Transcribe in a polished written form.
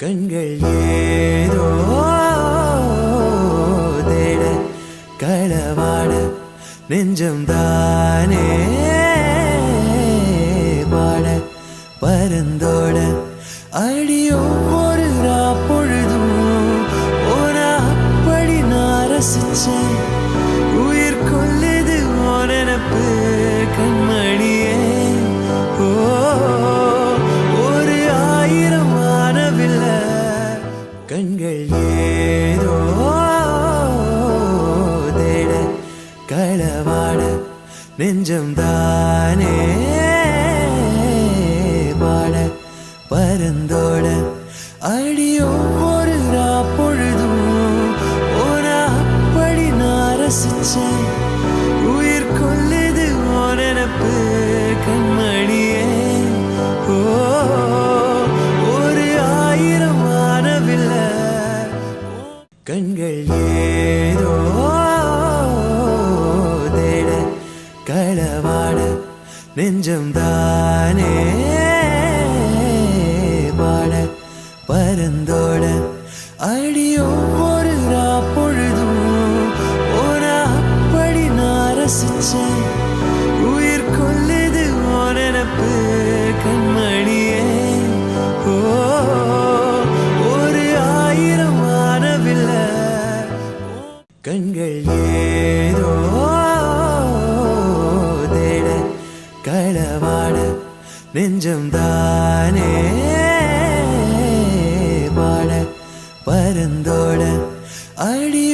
கண்கள் ஏதோ தேட களவாட நெஞ்சம் தானே பாட பரந்தோட அடி ஒவ்வொரு பொழுதும் ஓனா அப்படி நான் ரசிச்சேன். உயிர் கொள்ளுது ஓ நினப்பு கண்மணியே. ஓ ஒரு ஆயிரம் வானவில்லை கண்கள் ஏதோ தேட களவாட நெஞ்சம் தானே பாட பரந்தோட அடி ஒவ்வொரு பொழுதும் ஓனா அப்படி நான் ரசிச்சேன். உயிர் கொள்ளுது ஓ நினப்பு கண்மணியே. ஓ ஒரு ஆயிரம் வானவில்லை கண்கள் ஏதோ தேட களவாட நெஞ்சம் தானே பாட பரந்தோட அடி ஒவ்வொரு பொழுதும் ஓனா அப்படி நான் ரசிச்சேன். உயிர் கொள்ளுது ஓ நினப்பு கண்மணியே. ஓ ஒரு ஆயிரம் வானவில்லை கண்கள் ஏதோ தேட களவாட நெஞ்சம் தானே பாட பரந்தோட அடி